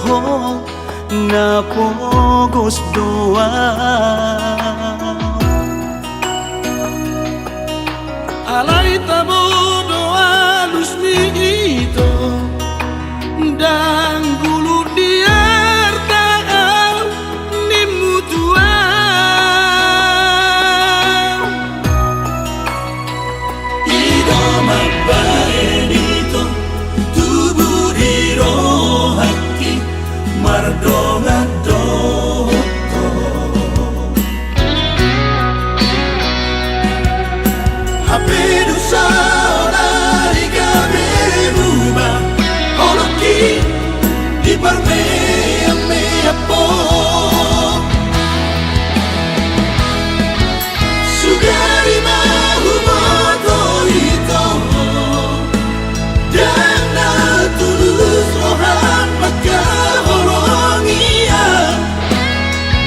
doho na pogos doa. Alay tabo doa lusmi ito dan gulu diar taal ni mutua. Ido mabae dito tubuh di roh hati mardonga doto. Hapedu saona di kaberuba oloki di parmea mea po. Sugari mahu moto ito dan na tulus rohan maka horongia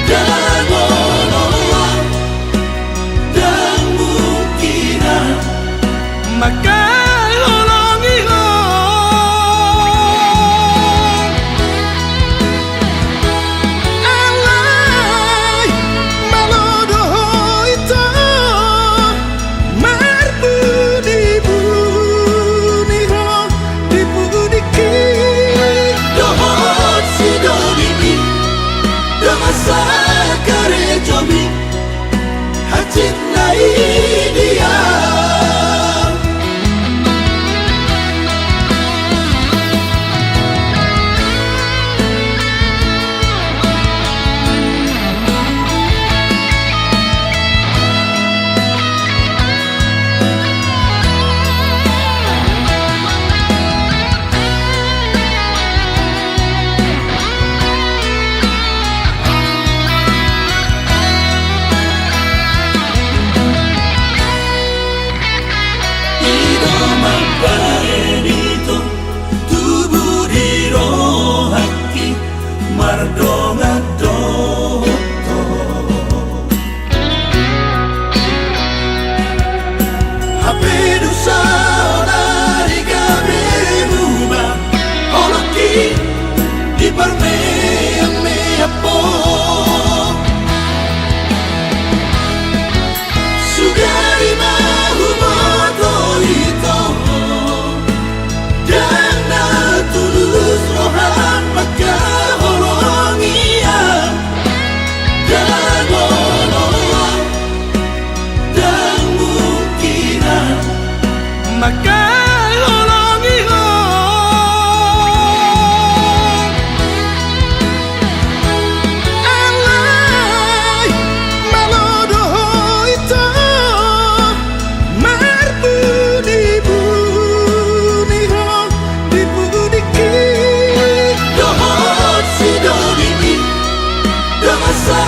dan nolong dan mungkinan Maka holongi ho alay malodo ito marbudi buni ho dibudi ki dohot si dolibi damasa kare jobi hacit nai dia. Mardonga doto. Hapedu saona di kaberuba oloki di parmea mea po. Sugari mahu moto ito dan na tulus rohan maka horongia dan nolong dan mungkinan Maka holongi ho alay malodo ito marbudi buni ho dibudi ki dohot si dolibi damasa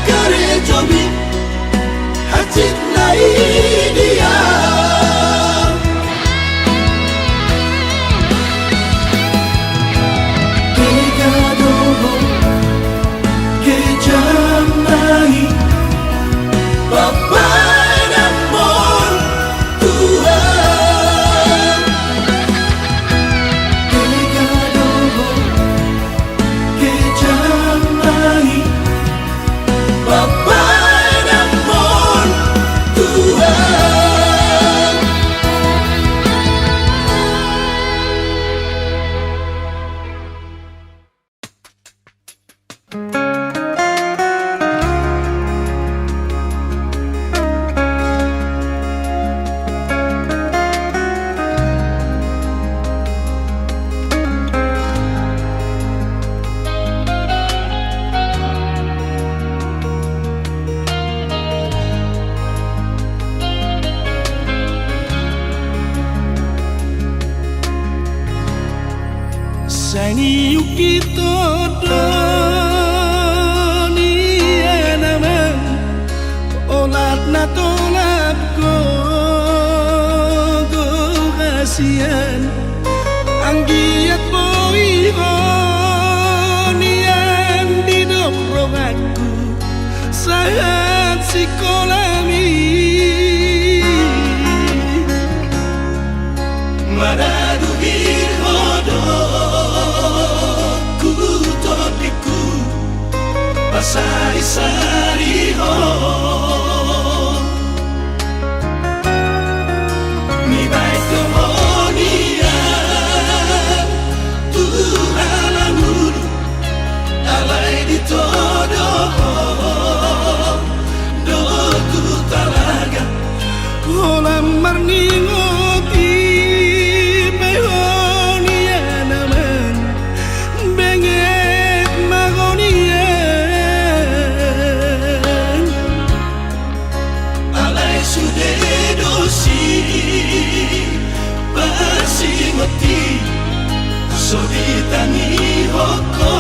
kare jobi hacit nai dia. Tega doho kejam nai bapak namon Tuhan. Tega doho kejam nai bapak namon Tuhan. Sani yuki todo ni naman olat na tolap ko kasihan ang giat mo niyan di dobrong aku saat si kolami Maraduhir hodo ku Pasari-sari ho Mi baik kehonian Tuhan amur Alai di todo Doku talaga Olam marningoti Behonian aman Benget magonian Alai sude dosi Pasi ngoti Soditani hoko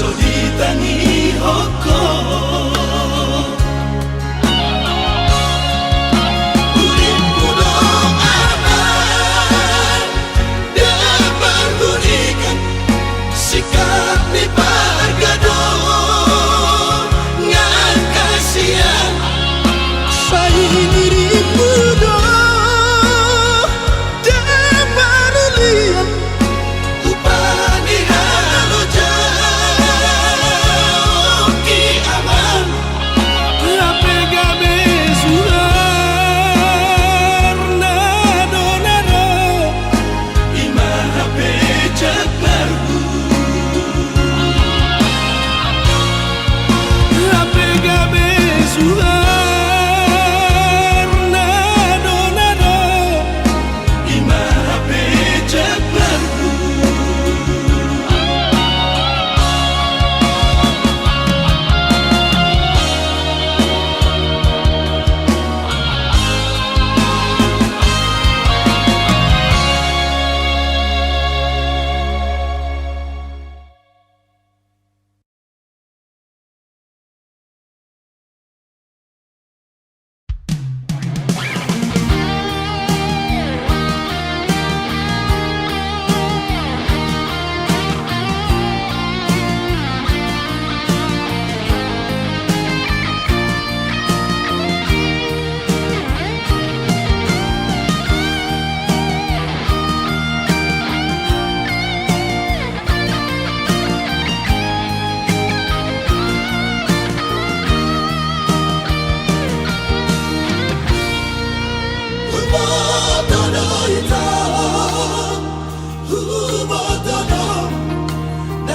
Soditani hoko Urip kudo aman Dapat berikan Sikap ni pargado Ngan kasihan Sahiri kudo Dapat lihat Upani halo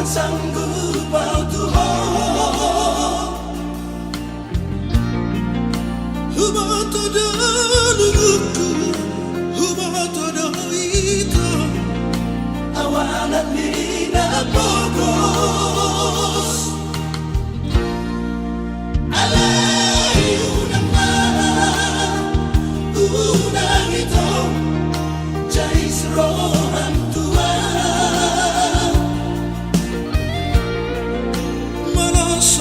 Sanggup kau Tuhan Hubah todo luku Hubah todo itu Awanan lina pokos Alai unang itu Jais rohan Tuhan Malas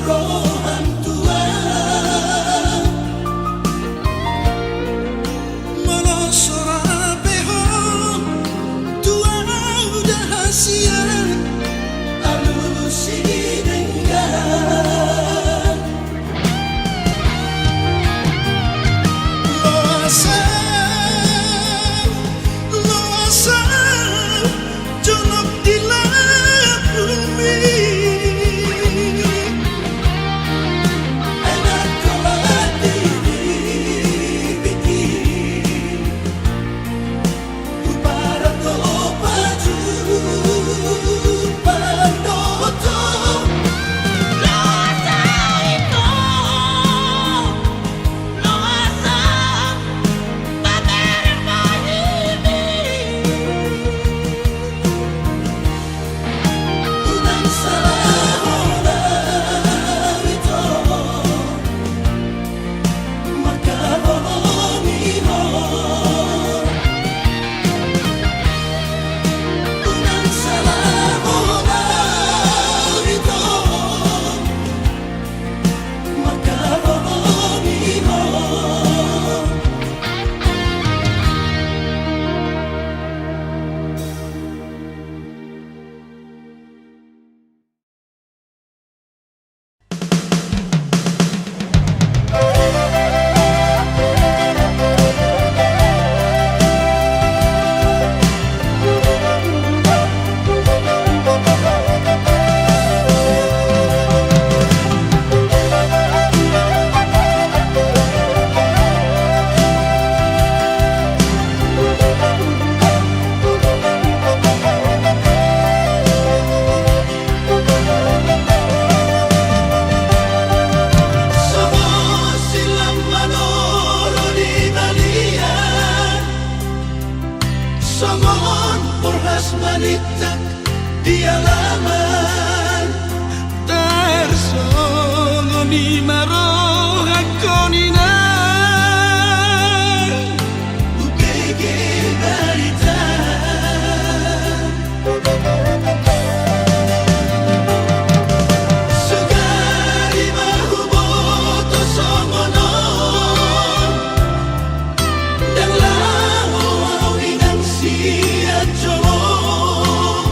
rohan Tuhan malah sorabeho Tuhan udah hasian alusi dengan loasa jonok di bumi enak kolat dibikin para to baju panoto Loasa ito, loasa, pamerin mahimik. unang salahonan ito magkarooniho unang salahonan ito magkarooniho Somos silang manoro di balian Somon porhas manitak di alaman Tersongo ni marohak konina Upege barita Sugari mahuboto somono Dan lao inang siya jolong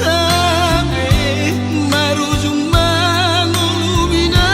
Ame marujung mangulumina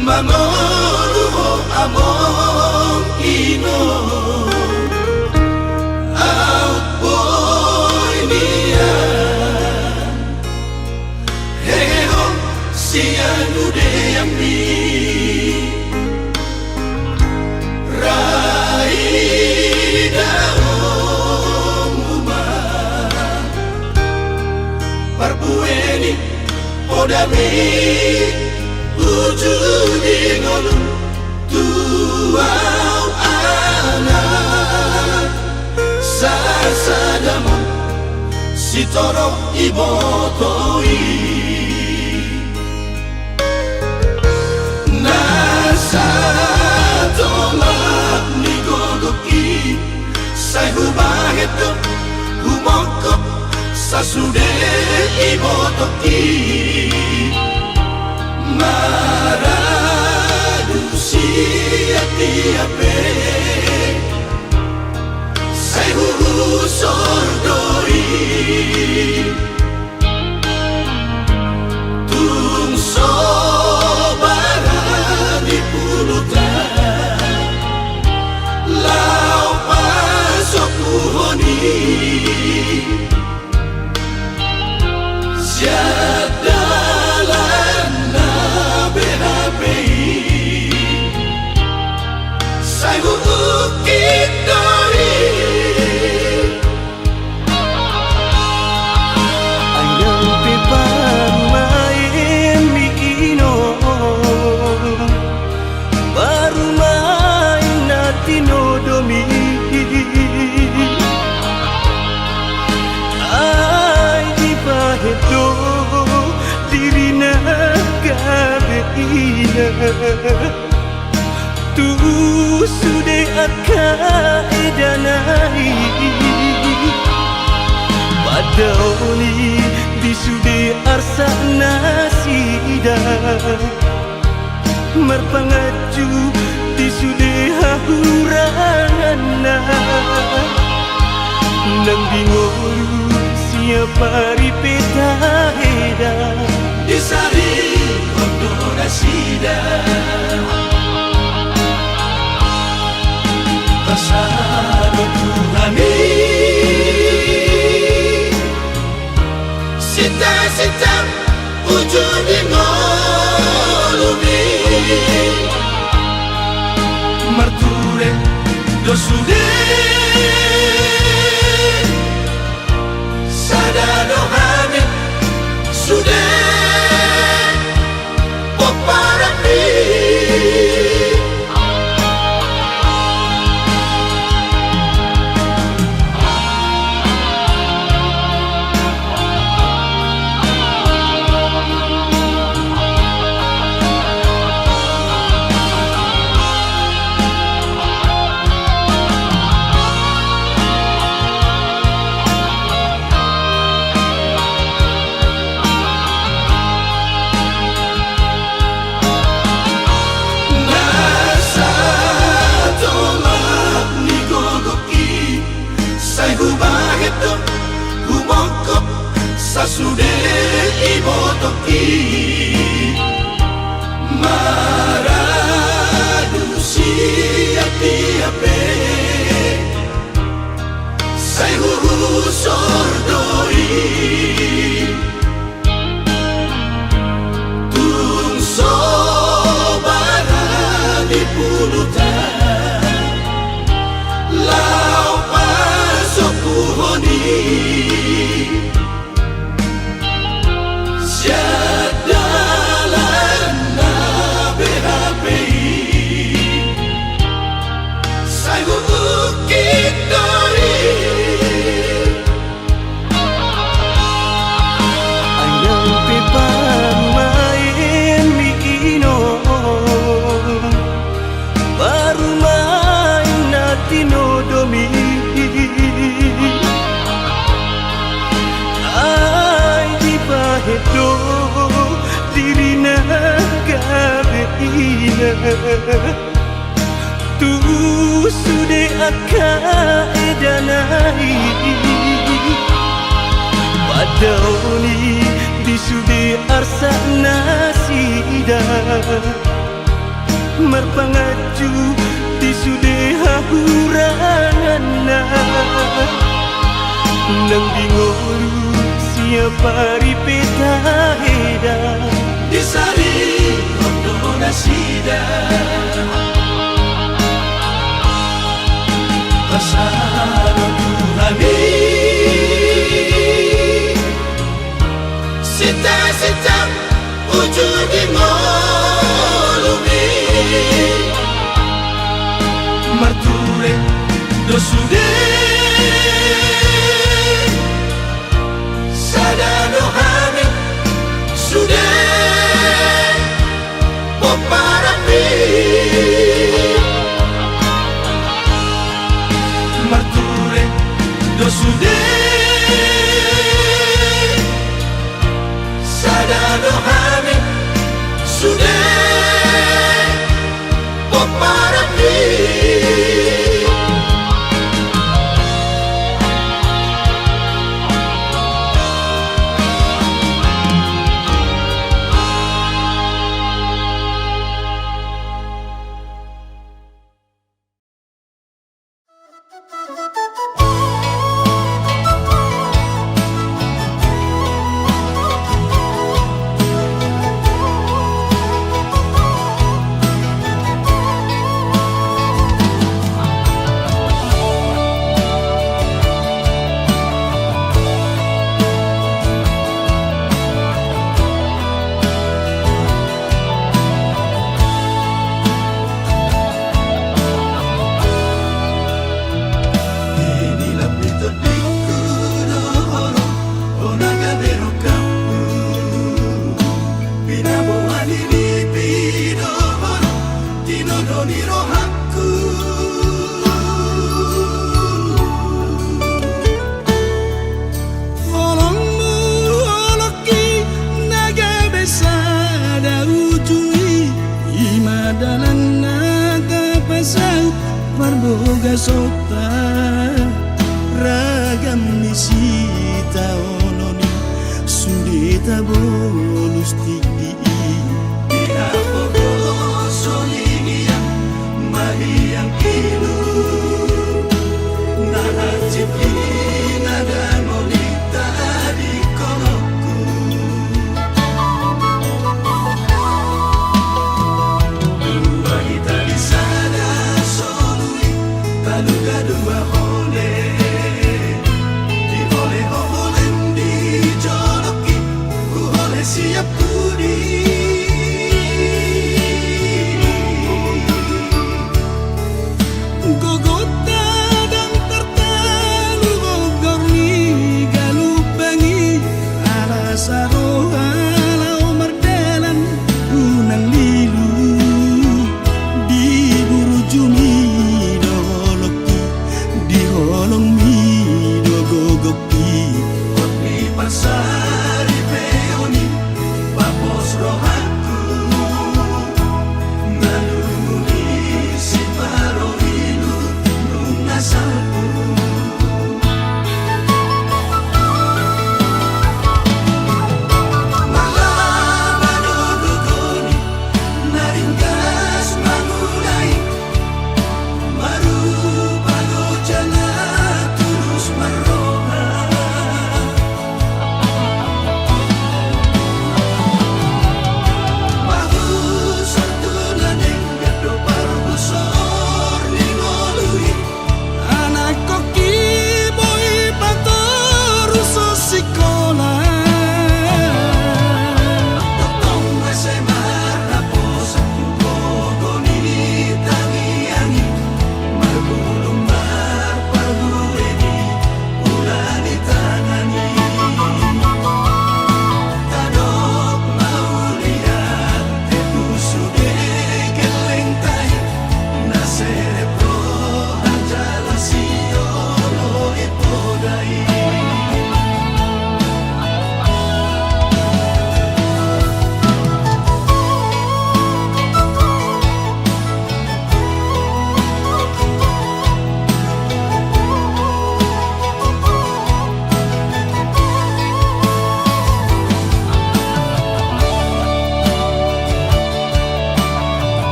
Mangoluho among ino Out boy niya Heho siyan ude yambi Raida omuma Parbueni odami Ujudi ngolu tuau anak Sasadamo sitoro ibotoi Nasa tolak ni gogoki Sai hubaheto humongkop Sasude ibotoki Maradusi ati-ape Sai sordoi Tung sobara di pulutan Lau pasok puhoni Siadalan na BHPI Sai ukit doi Ayang pepamain mikino Baru main na tinodomi Ay di pahedo diri na kabeina Tu sude akaedanai Padaoni di sude arsa nasida Merpangaju di sude hahurana Nang bingolu siapa ripeta heda Disari kondo nasida Pasado Tuhani Sita-sita ujung di ngolumi Marture dosude Sadado hamid sudah Poparapi Sasude ibotoki Maradusi ati-ape Sai sordoi Tung sobara di pulutan Lau pasok puhoni Siadalan na BHPI Sai ukit doi Ayang pepamain mikino Baru main na tinodomi Ay di pahedo diri na kabeina Tu sude akaedanai Padaoni di sude arsa nasida merpangaju di sudeha hurangana nang dingolu siapa ripeta eda di sari ondo nasida pasado Tuhani sita-sita ujung di ngolumi marture dosude sadano hami sudah poparapi marture dosude sadano hami sudah poparapi Parboga sota ragam nisita ononi sudeta bonus tiki ina pogo soligia mahiyang ilu nana cipi nada molita di kolokku dua kita di sana Taluga dua hole di hole di joloki ku hole siap pudi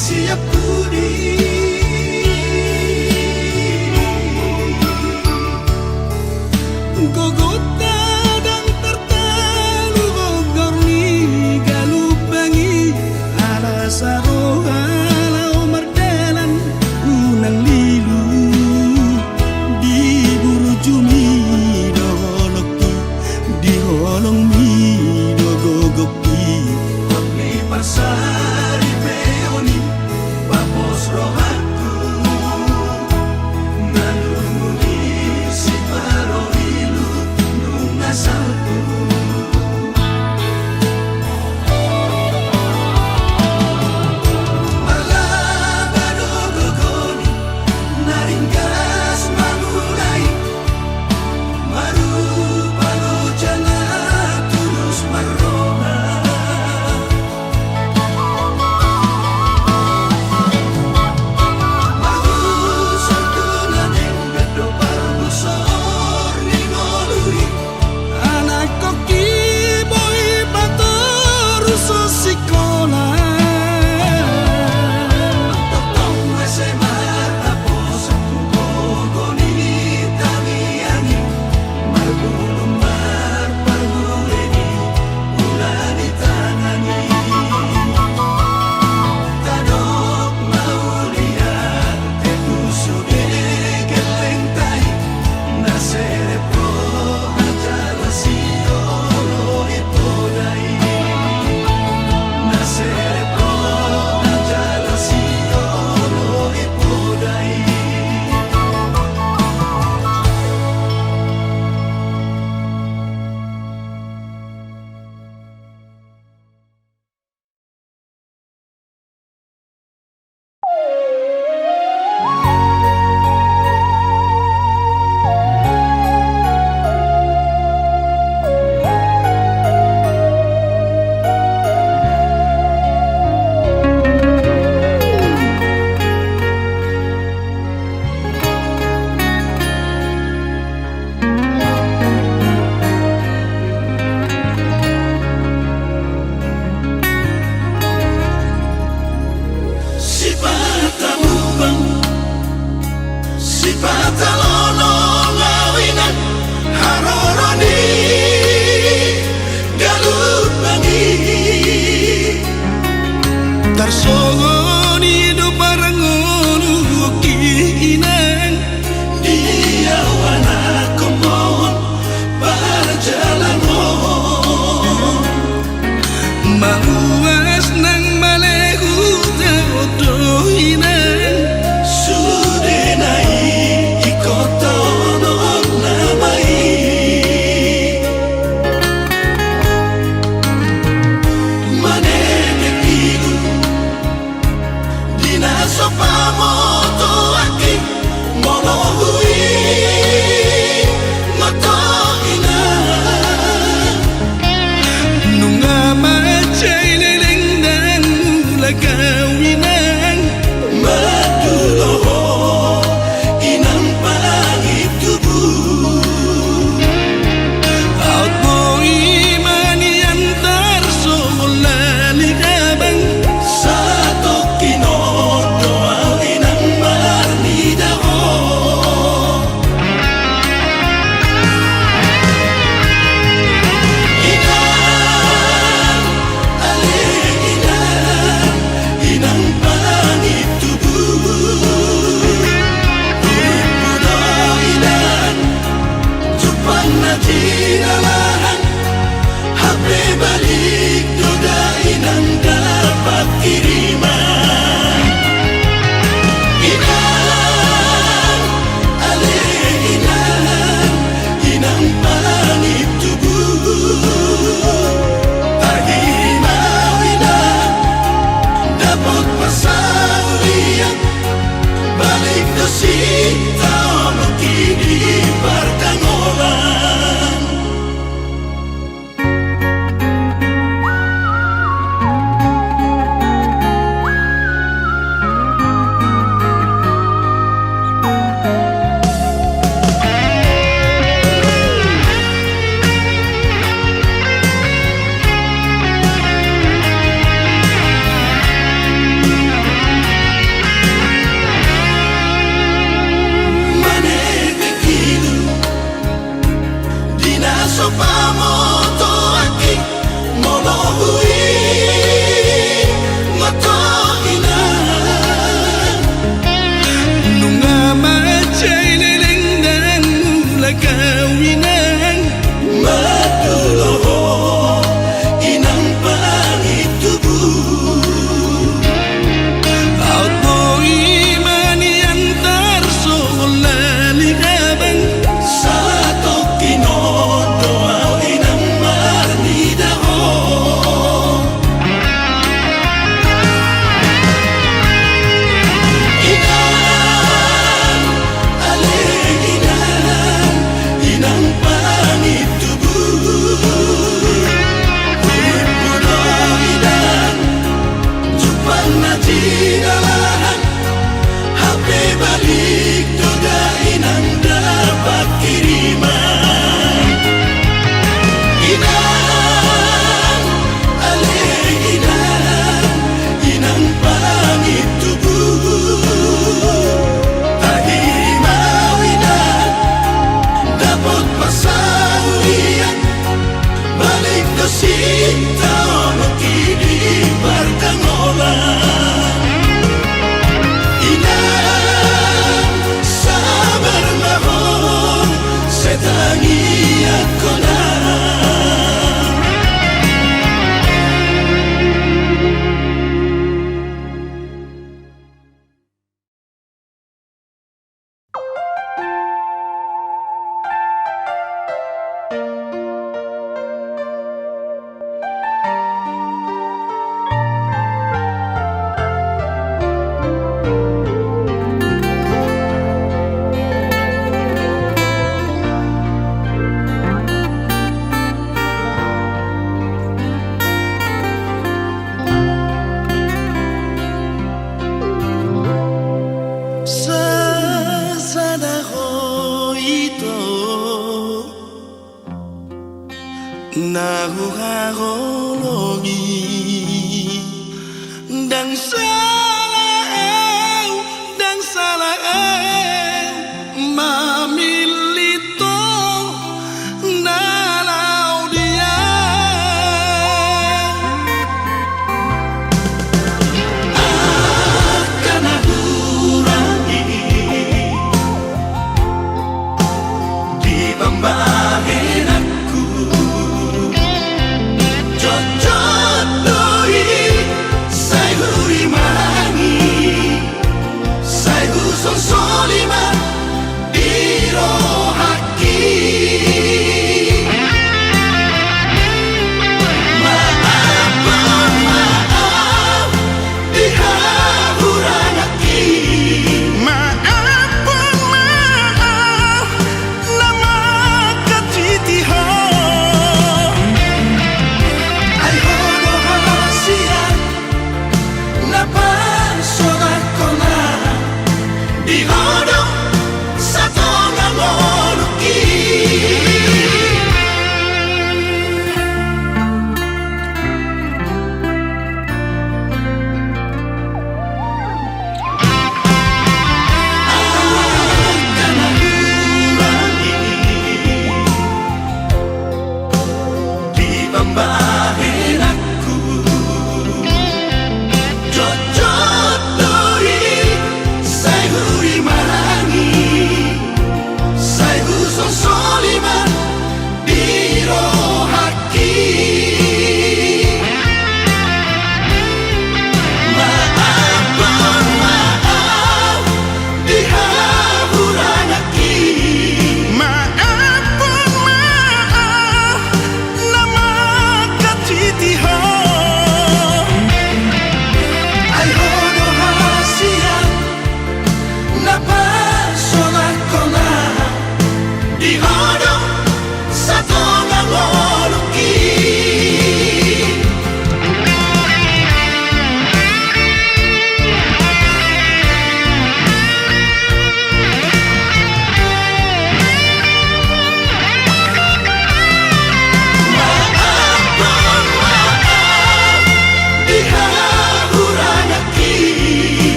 siap budi Gogot kadang tertalu Bogor ni galup bangi Ala saro halau mardalan Unang lilu Di buru jumi doholokki Di holong mi do gogokki Kami pasari peoni Papos rohaku Nalunguni si parohilu Nungasalku Malabado gogoni Naringgas mangulai Marupalo jana tulus marona Mahusor tunaneng gado parbusor ningoluri Anak koki boy bator sosikola Totong mesemar tapos aku gogoni tamiani Marbulong marparguleni ulani tangani Tadok maulian tetusude gelengtai Naserepro hajala siolo ipodai Naserepro hajala siolo ipodai Sipata mubang Sipata lono ngawinan Haroroni Galut bangi Tarsogoni do parangonu kiinan Dia wana komon Berjalan mohon Mahuas nang malehu teodohinan Sudenai ikotonon namai Manenek ilu hahologi dan salah mamilito nalau dia akan aku kurangi di pembagian aku cocok doi saya huri mangi saya guson solima di rohaki maaf di hahurangaki maaf nama katitiho ay hodo hasia na pasorak ko na di hodo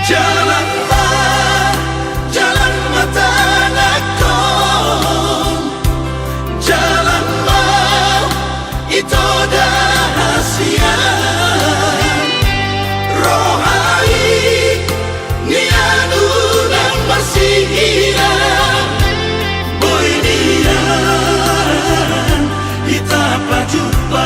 Jalanlah, jalan mata nakon, jalanlah itu rahasia. Rohai nianu nang marsihiran, boy nian kita jumpa.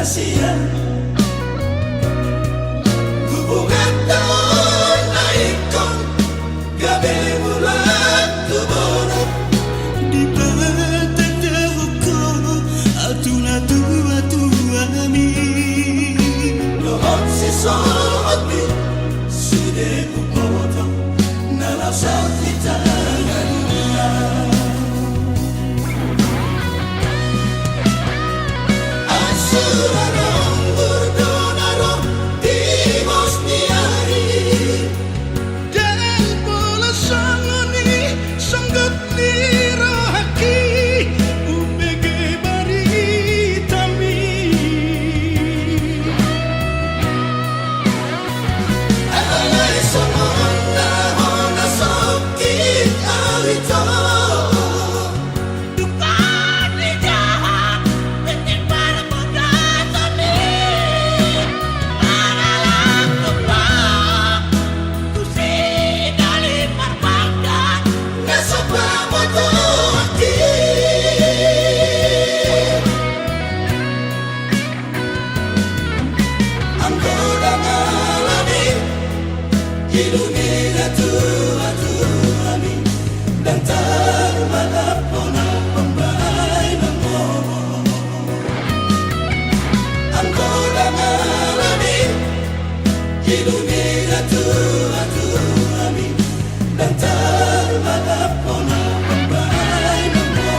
rahasia hubungan naikkan sesuatu sudah kupotong dalam sakit tangan dunia. Asurarong berdonarong di Bosniari Dan bola sangoni sanggup dirohaki Ubege baritami alay sonona hona sakit awito. Dukaan di jahat Penting para pagkatami Pangalang tumpang Kusi dali marbanggan Nasa pamoto aki ang kodang alamin ilumina tua-tua amin dan termalapon ang pambay ng mo. Ang kodang alamin ilumina tua-tua amin dan termalapon ang pambay ng mo.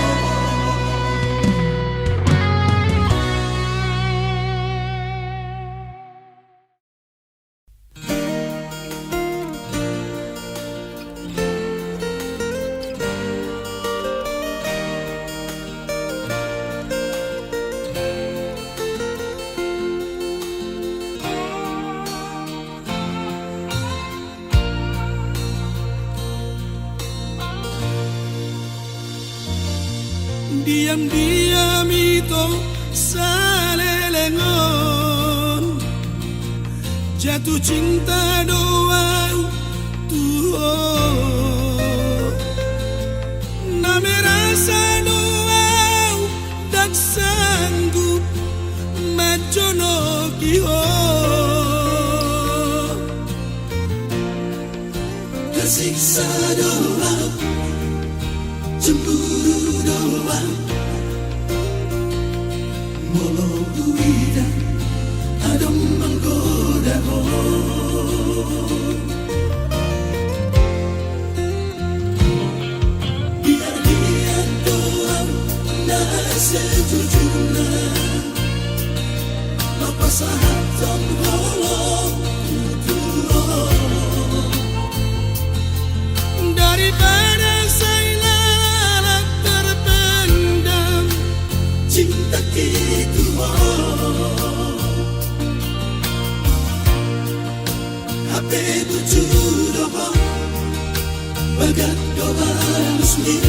Diam-diam itu salelengon Jatuh cinta doa tuho Name rasa doa dak sanggup majono kiho Tersiksa doa, cemburu doa, molo uida, adem menggoda biar dia doa, nah sejujurnya, lepas hati holong Daripada saya lalat terpendam cinta gitu HP tujuh doa bagat doa muslim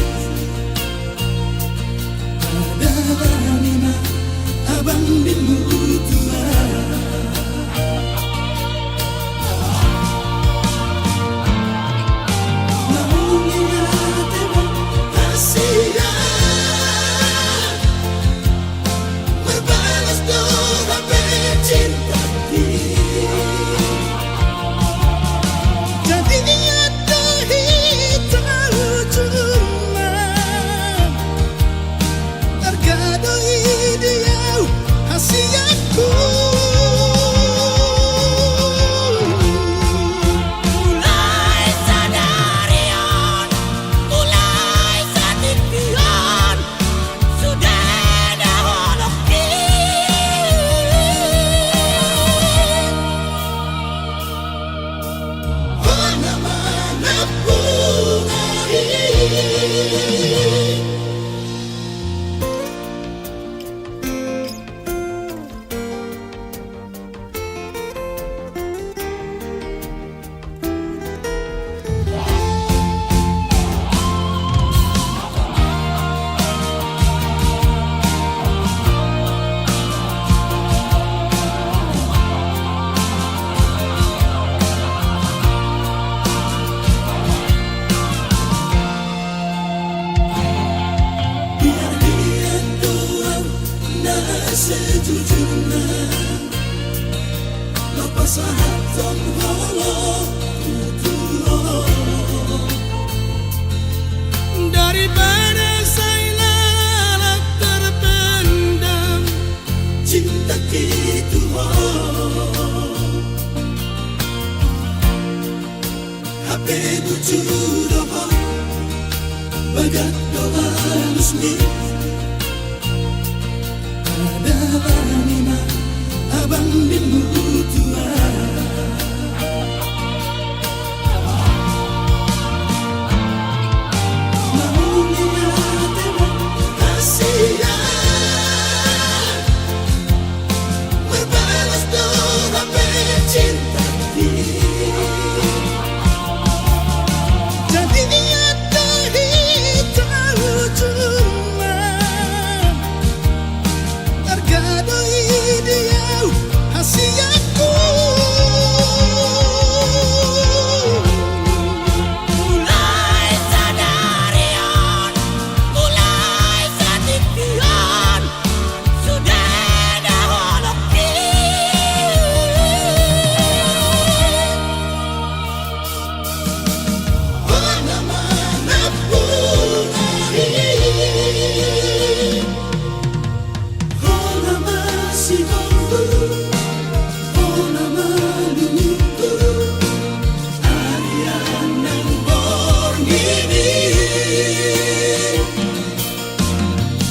adalah lima abang bimu tua namun ingat emang kasihan berbalas doa cinta Jadi nyata hitam cuma Terkadang dia hasiatku Mulai sadarian Mulai satipian Sudah daholokin mana-mana pun biar dia doa nah sejujurnya lepas hati holong Daripada saya lalat terpendam cinta gitu Bebujudoho bagat doa lusmi ada anima abang dimutua maunya tema kasihan berbalas doa mencinta Mulai sadarian, mulai satipian, sudah daholoki. Mana-mana pun Hona masih nunggu Hona menunggu Harian yang borgini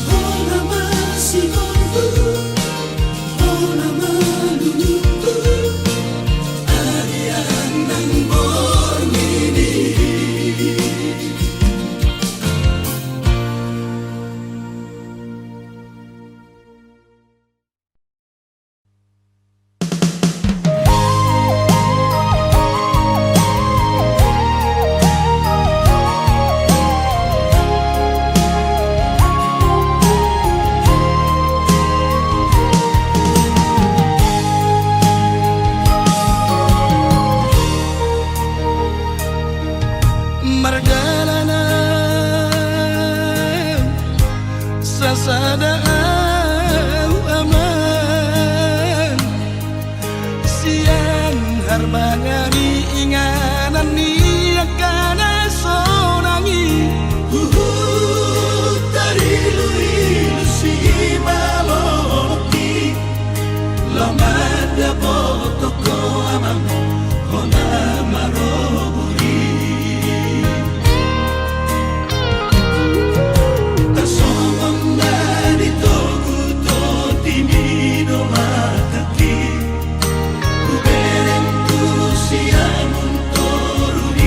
Hona masih nunggu Hona menunggu Harian yang borgini Margalanan sasada aman siang harbangani inganan ni akan sonangi Dari lui si maloloki Lamada botoko amam Hona maroburi Tasomong dari toku to timido mataki Kubereng tu siamun toruni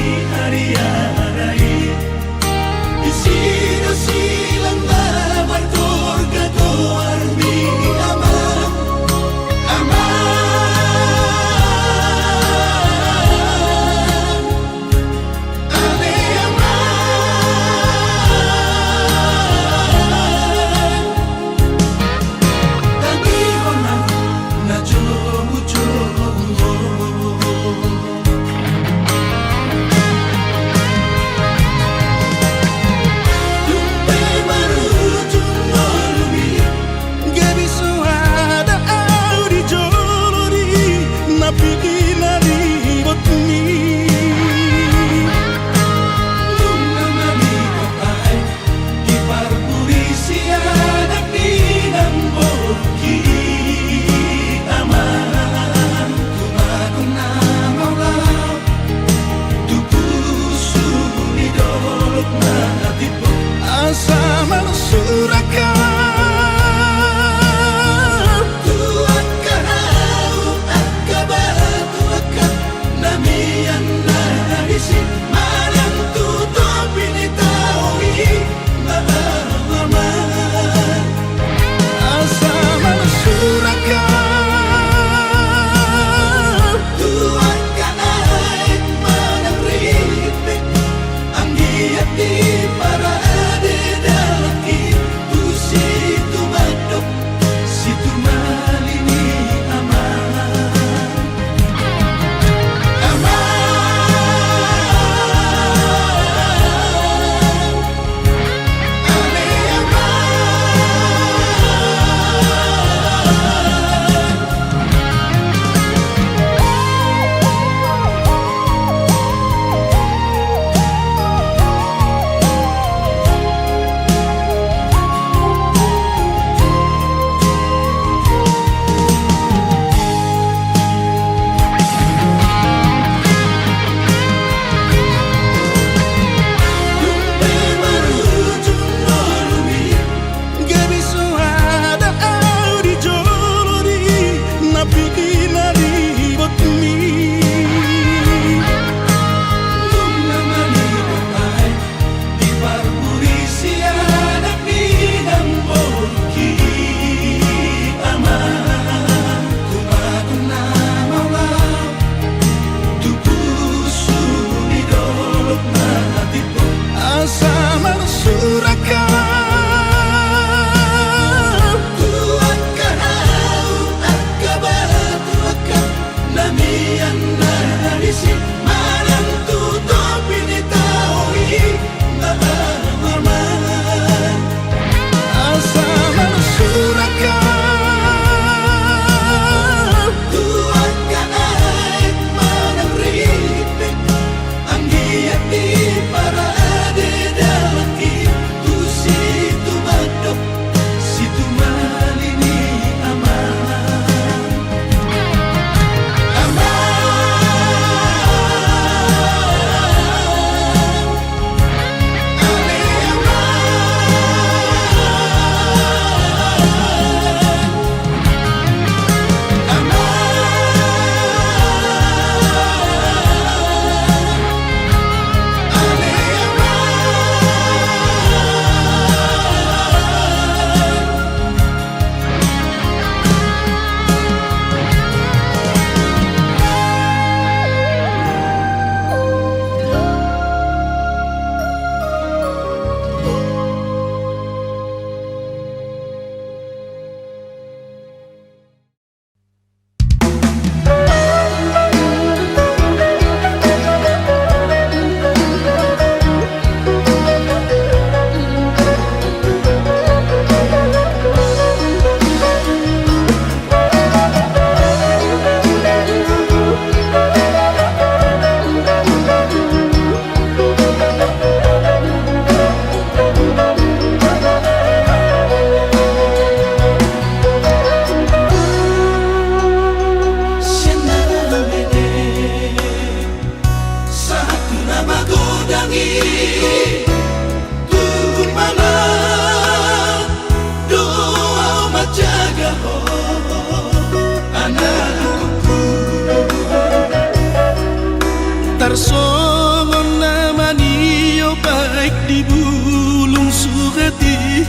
tarsongon namani yo baik di bulung sugati.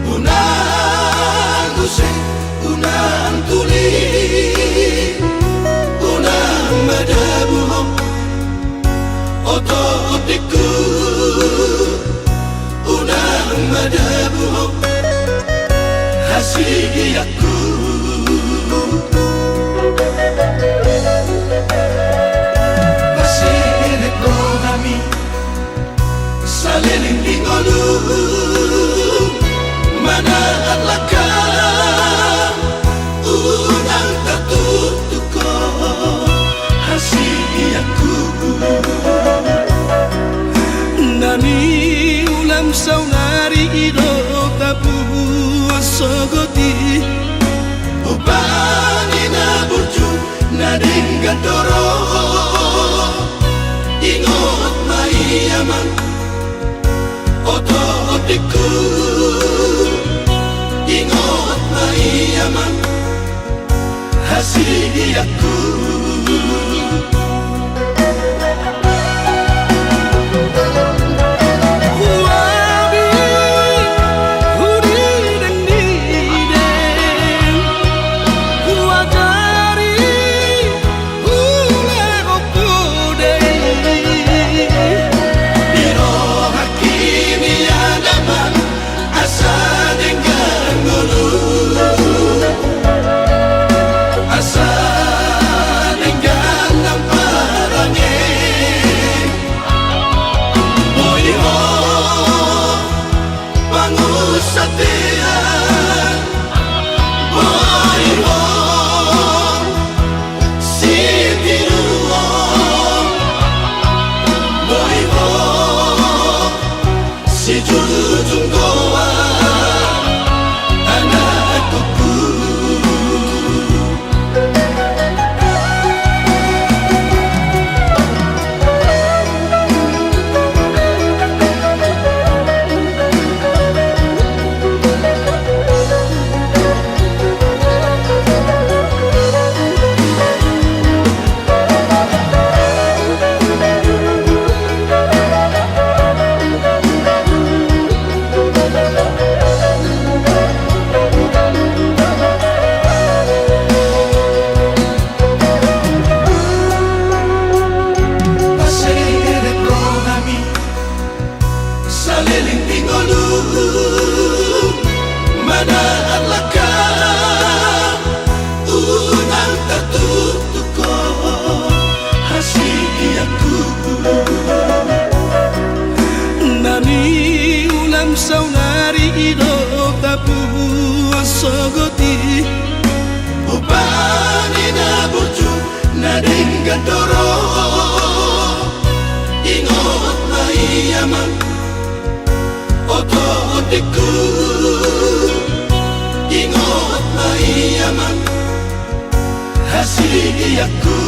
Unang guse, unang tuli, unang madabuhom, oto otiku, unang madabuhom, hasigi aku. Masih ko kami, saliling dingolu. Mana laka unang tatutuko hasigi aku. Nani ulam saunari ido tapu sogoti. Ubani na burju na dinggatoro ingot maiyaman oto otiku. Ingot maiyaman hasigi aku. Sogoti ubani na burju na dinggatoro ingot maiyaman oto otiku. Ingot maiyaman hasigi aku.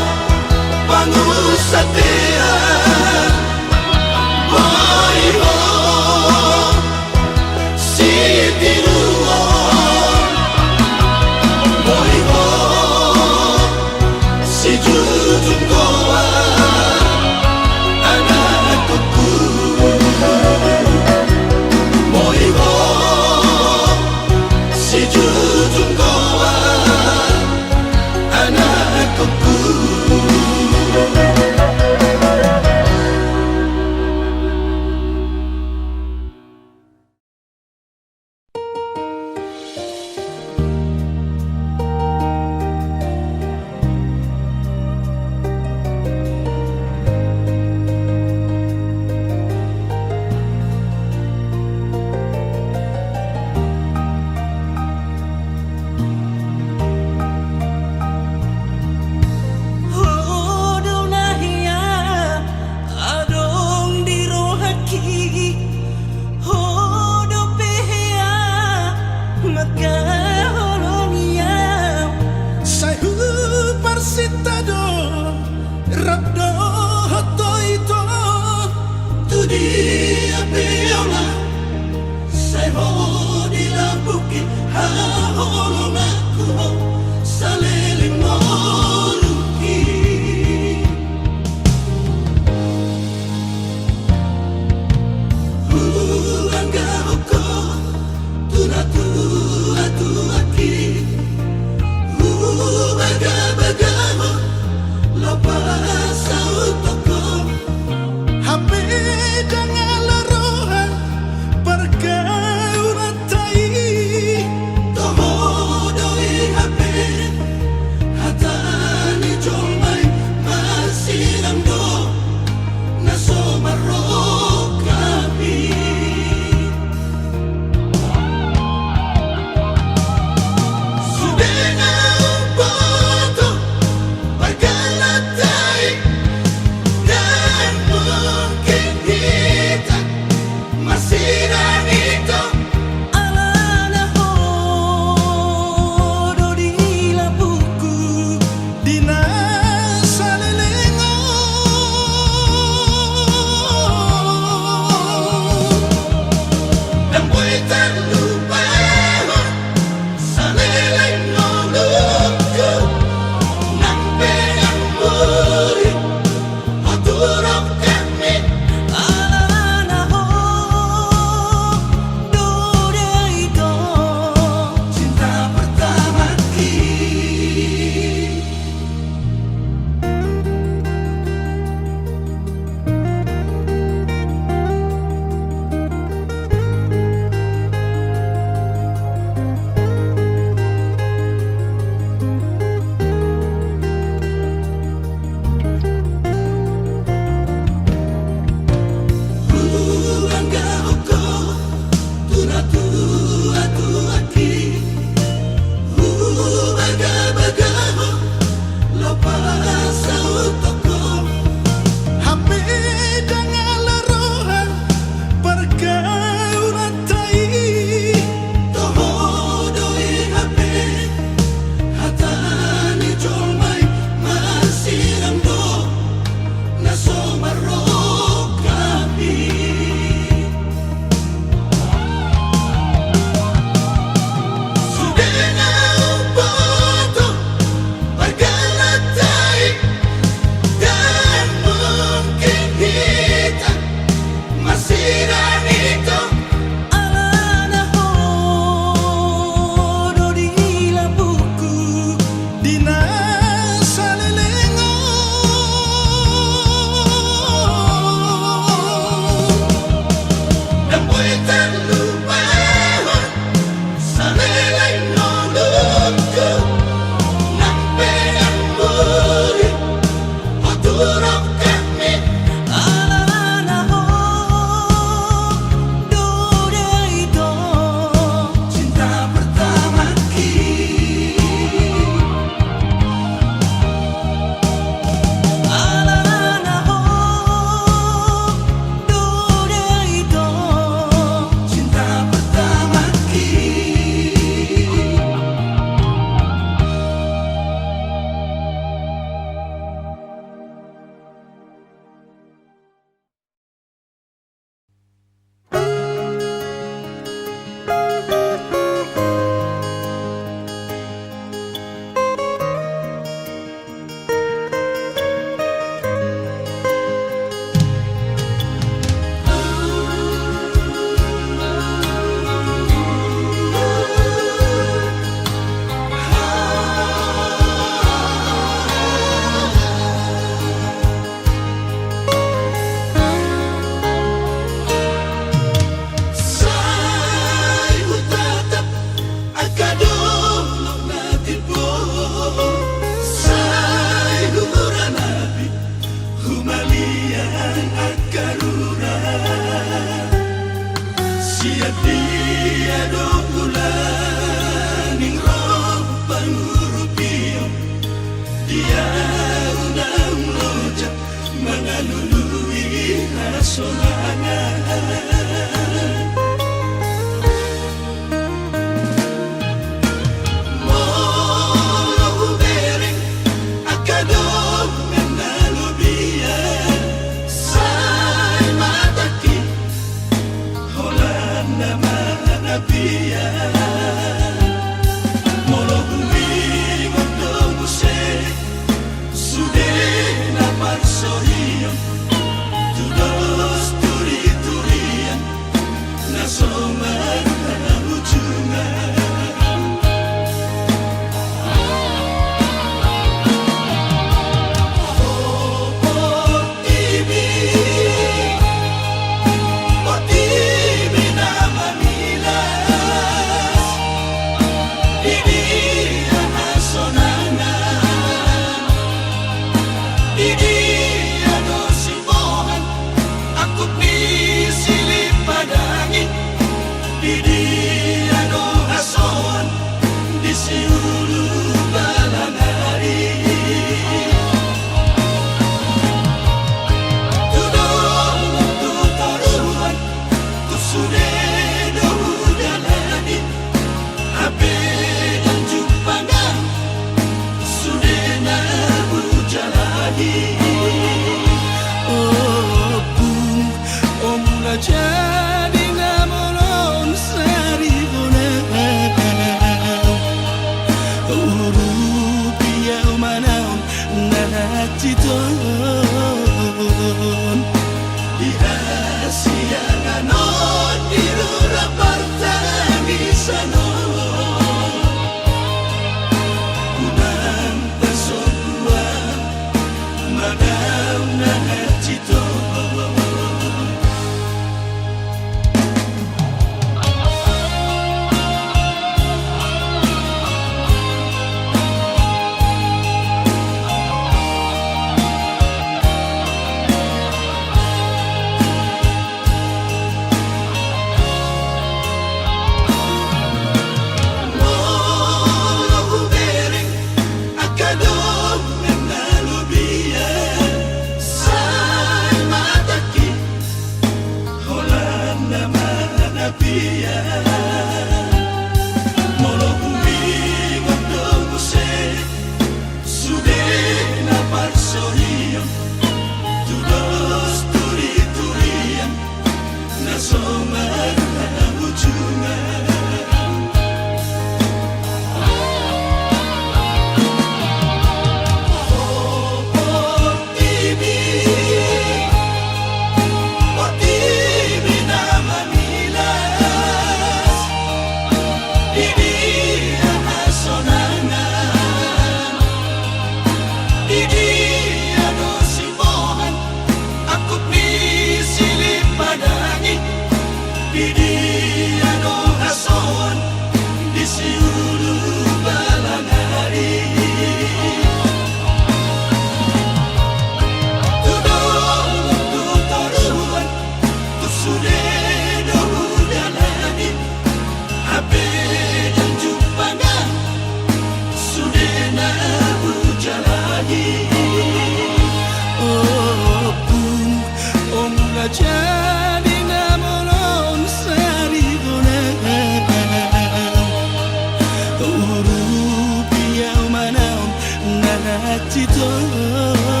cita